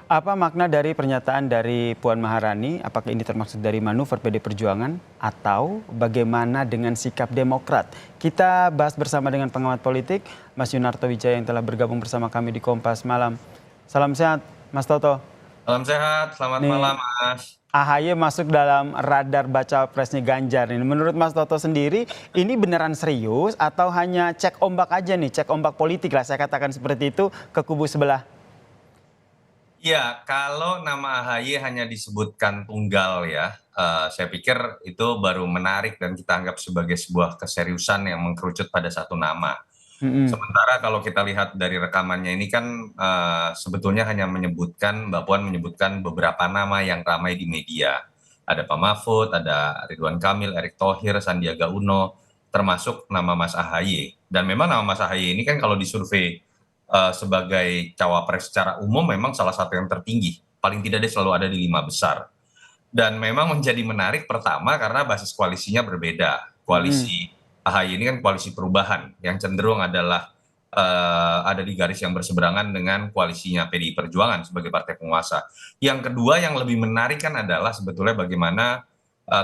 Apa makna dari pernyataan dari Puan Maharani? Apakah ini termaksud dari manuver PD Perjuangan atau bagaimana dengan sikap Demokrat? Kita bahas bersama dengan pengamat politik Mas Yunarto Wijaya yang telah bergabung bersama kami di Kompas Malam. Salam sehat, Mas Toto. Salam sehat, selamat malam Nih, Mas. AHY masuk dalam radar baca presnya Ganjar. Ini menurut Mas Toto sendiri, ini beneran serius atau hanya cek ombak aja nih, cek ombak politik lah, saya katakan seperti itu ke kubu sebelah. Ya, kalau nama AHY hanya disebutkan tunggal ya, saya pikir itu baru menarik dan kita anggap sebagai sebuah keseriusan yang mengkerucut pada satu nama. Mm-mm. Sementara kalau kita lihat dari rekamannya ini kan sebetulnya hanya menyebutkan, Mbak Puan menyebutkan beberapa nama yang ramai di media. Ada Pak Mahfud, ada Ridwan Kamil, Erick Thohir, Sandiaga Uno, termasuk nama Mas AHY. Dan memang nama Mas AHY ini kan kalau disurvei sebagai cawapres secara umum memang salah satu yang tertinggi. Paling tidak dia selalu ada di 5 besar. Dan memang menjadi menarik pertama karena basis koalisinya berbeda. Mm-mm. Koalisi AHY ini kan koalisi perubahan yang cenderung adalah ada di garis yang berseberangan dengan koalisinya PDI Perjuangan sebagai partai penguasa. Yang kedua yang lebih menarik kan adalah sebetulnya bagaimana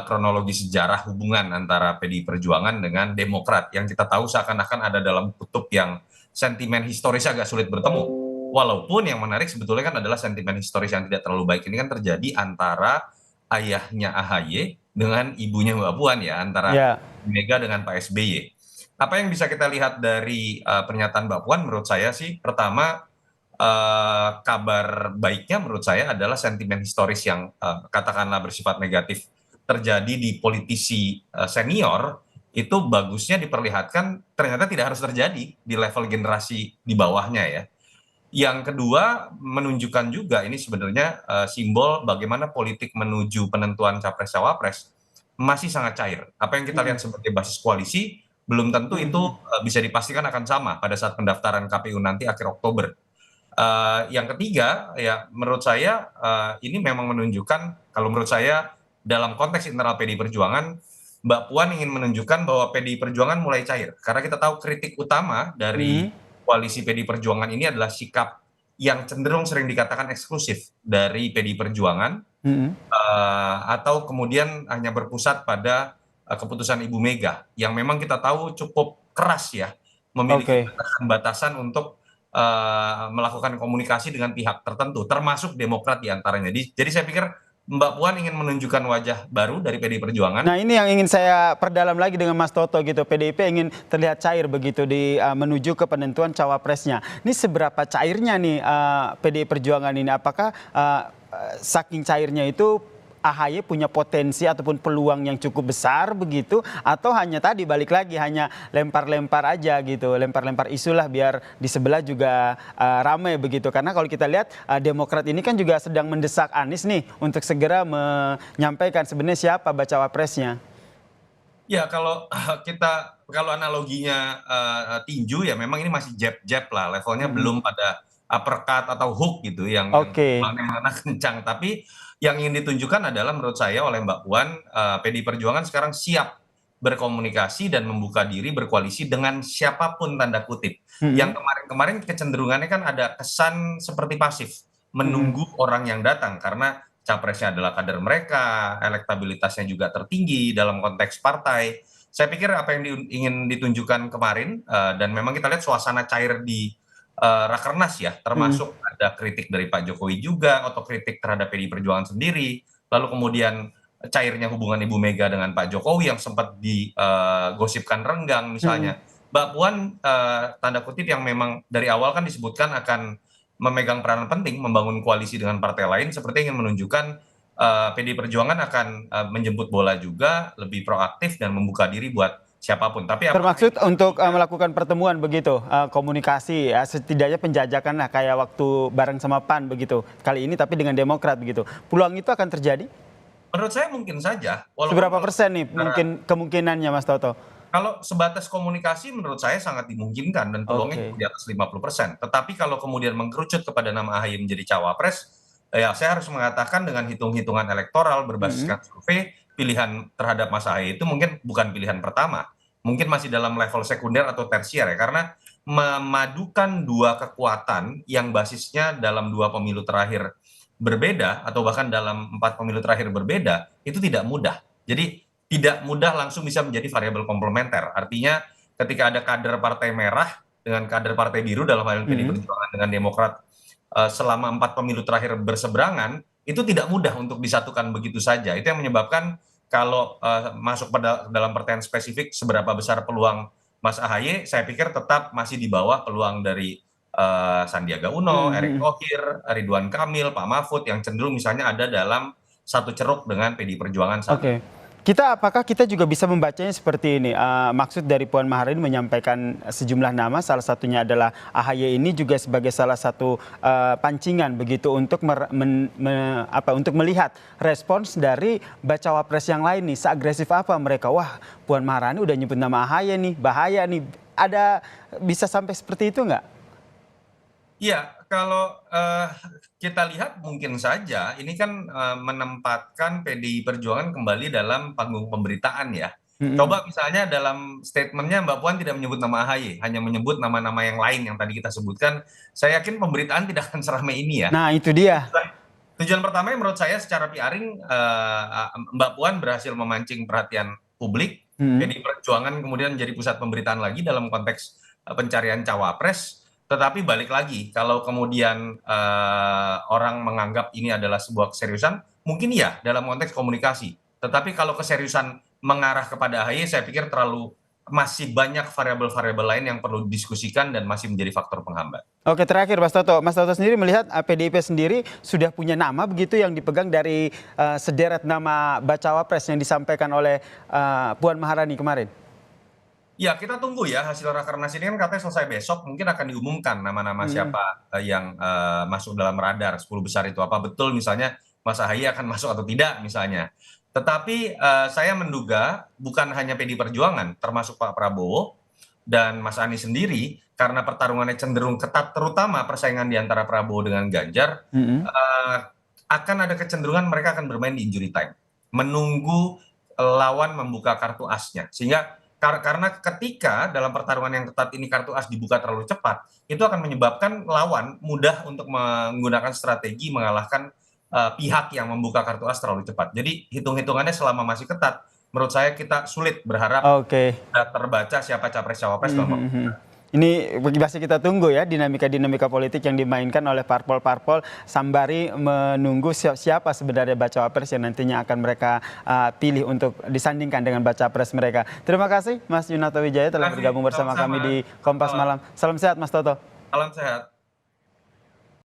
kronologi sejarah hubungan antara PDI Perjuangan dengan Demokrat yang kita tahu seakan-akan ada dalam kutub yang sentimen historis agak sulit bertemu. Walaupun yang menarik sebetulnya kan adalah sentimen historis yang tidak terlalu baik ini kan terjadi antara ayahnya AHY dengan ibunya Mbak Puan ya, antara Ya. Mega dengan Pak SBY. Apa yang bisa kita lihat dari pernyataan Mbak Puan menurut saya sih, pertama kabar baiknya menurut saya adalah sentimen historis yang katakanlah bersifat negatif terjadi di politisi senior itu bagusnya diperlihatkan ternyata tidak harus terjadi di level generasi di bawahnya ya. Yang kedua, menunjukkan juga ini sebenarnya simbol bagaimana politik menuju penentuan capres-cawapres masih sangat cair. Apa yang kita lihat Mm-mm. sebagai basis koalisi belum tentu itu Mm-mm. bisa dipastikan akan sama pada saat pendaftaran KPU nanti akhir Oktober. Yang ketiga, ya menurut saya ini memang menunjukkan, kalau menurut saya dalam konteks internal PDI Perjuangan, Mbak Puan ingin menunjukkan bahwa PDI Perjuangan mulai cair. Karena kita tahu kritik utama dari Mm-mm. koalisi PDI Perjuangan ini adalah sikap yang cenderung sering dikatakan eksklusif dari PDI Perjuangan, Mm-mm. atau kemudian hanya berpusat pada keputusan Ibu Mega, yang memang kita tahu cukup keras ya, memiliki Oke. batasan-batasan untuk melakukan komunikasi dengan pihak tertentu, termasuk Demokrat diantaranya. Jadi saya pikir Mbak Puan ingin menunjukkan wajah baru dari PDI Perjuangan. Nah, ini yang ingin saya perdalam lagi dengan Mas Toto gitu. PDIP ingin terlihat cair begitu di menuju ke penentuan cawapresnya. Ini seberapa cairnya nih PDI Perjuangan ini? Apakah saking cairnya itu AHY punya potensi ataupun peluang yang cukup besar begitu, atau hanya tadi balik lagi hanya lempar-lempar aja gitu, lempar-lempar isu lah biar di sebelah juga ramai begitu. Karena kalau kita lihat Demokrat ini kan juga sedang mendesak Anies nih untuk segera menyampaikan sebenarnya siapa bacawa presnya. Ya kalau analoginya tinju ya memang ini masih jab-jab lah, levelnya Mm-mm. belum pada uppercut atau hook gitu yang Oke. mana kencang. Tapi yang ingin ditunjukkan adalah menurut saya oleh Mbak Puan, PDI Perjuangan sekarang siap berkomunikasi dan membuka diri berkoalisi dengan siapapun tanda kutip. Mm-mm. Yang kemarin-kemarin kecenderungannya kan ada kesan seperti pasif, Mm-mm. menunggu orang yang datang karena capresnya adalah kader mereka, elektabilitasnya juga tertinggi dalam konteks partai. Saya pikir apa yang ingin ditunjukkan kemarin, dan memang kita lihat suasana cair di Rakernas ya, Mm-mm. termasuk ada kritik dari Pak Jokowi juga, otokritik terhadap PDI Perjuangan sendiri, lalu kemudian cairnya hubungan Ibu Mega dengan Pak Jokowi yang sempat digosipkan renggang Mm-mm. misalnya. Mbak Puan tanda kutip yang memang dari awal kan disebutkan akan memegang peranan penting membangun koalisi dengan partai lain, seperti ingin menunjukkan PDI Perjuangan akan menjemput bola juga, lebih proaktif dan membuka diri buat siapapun. Tapi apakah Termaksud itu untuk artinya melakukan pertemuan begitu, komunikasi ya, setidaknya penjajakan lah kayak waktu bareng sama PAN begitu. Kali ini tapi dengan Demokrat begitu. Peluang itu akan terjadi? menurut saya mungkin saja, walaupun Seberapa persen nih bicara mungkin kemungkinannya Mas Toto? kalau sebatas komunikasi menurut saya sangat dimungkinkan dan peluangnya Oke. cukup di atas 50%. Tetapi kalau kemudian mengkerucut kepada nama AHY menjadi cawapres, ya saya harus mengatakan dengan hitung-hitungan elektoral Mm-mm. berbasiskan survei, pilihan terhadap Mas AHY itu mungkin bukan pilihan pertama. mungkin masih dalam level sekunder atau tersier ya, karena memadukan dua kekuatan yang basisnya dalam 2 pemilu terakhir berbeda atau bahkan dalam 4 pemilu terakhir berbeda itu tidak mudah. Jadi tidak mudah langsung bisa menjadi variabel komplementer. Artinya ketika ada kader partai merah dengan kader partai biru dalam hal ini PDI Perjuangan dengan Demokrat selama 4 pemilu terakhir berseberangan, itu tidak mudah untuk disatukan begitu saja. Itu yang menyebabkan kalau masuk pada dalam pertanyaan spesifik seberapa besar peluang Mas AHY, saya pikir tetap masih di bawah peluang dari Sandiaga Uno, Erick Thohir, Ridwan Kamil, Pak Mahfud yang cenderung misalnya ada dalam satu ceruk dengan PDI Perjuangan saat ini. Oke. Apakah kita juga bisa membacanya seperti ini? Maksud dari Puan Maharani menyampaikan sejumlah nama, salah satunya adalah AHY ini juga sebagai salah satu pancingan begitu untuk untuk melihat respons dari bacawa pres yang lain nih, seagresif apa mereka? Wah, Puan Maharani udah nyebut nama AHY nih, bahaya nih. Ada bisa sampai seperti itu nggak? Iya, kalau kita lihat mungkin saja ini kan menempatkan PDI Perjuangan kembali dalam panggung pemberitaan ya. Coba misalnya dalam statementnya Mbak Puan tidak menyebut nama AHY, hanya menyebut nama-nama yang lain yang tadi kita sebutkan. Saya yakin pemberitaan tidak akan seramai ini ya. Nah, itu dia. Tujuan pertama menurut saya secara PRing Mbak Puan berhasil memancing perhatian publik. PDI Perjuangan kemudian menjadi pusat pemberitaan lagi dalam konteks pencarian cawapres. Tetapi balik lagi, kalau kemudian orang menganggap ini adalah sebuah keseriusan, mungkin iya dalam konteks komunikasi. Tetapi kalau keseriusan mengarah kepada AHY, saya pikir masih banyak variabel-variabel lain yang perlu didiskusikan dan masih menjadi faktor penghambat. Oke, terakhir Mas Toto. Mas Toto sendiri melihat PDIP sendiri sudah punya nama begitu yang dipegang dari sederet nama bacawa pres yang disampaikan oleh Puan Maharani kemarin? Ya, kita tunggu ya hasil rakernas ini kan katanya selesai besok, mungkin akan diumumkan nama-nama siapa yang masuk dalam radar 10 besar itu. Apa betul misalnya Mas AHY akan masuk atau tidak misalnya. Tetapi saya menduga bukan hanya PDI Perjuangan, termasuk Pak Prabowo dan Mas Anies sendiri, karena pertarungannya cenderung ketat, terutama persaingan di antara Prabowo dengan Ganjar, akan ada kecenderungan mereka akan bermain di injury time. Menunggu lawan membuka kartu asnya. Sehingga karena ketika dalam pertarungan yang ketat ini kartu as dibuka terlalu cepat, itu akan menyebabkan lawan mudah untuk menggunakan strategi mengalahkan pihak yang membuka kartu as terlalu cepat. Jadi hitung-hitungannya selama masih ketat, menurut saya kita sulit berharap terbaca siapa capres-cawapres dalam waktu. Ini masih kita tunggu ya dinamika-dinamika politik yang dimainkan oleh parpol-parpol sembari menunggu siapa sebenarnya bacawa pres yang nantinya akan mereka pilih untuk disandingkan dengan bacawa pres mereka. Terima kasih Mas Yunarto Wijaya telah bergabung bersama kami di Kompas Malam. Salam sehat Mas Toto. Salam sehat.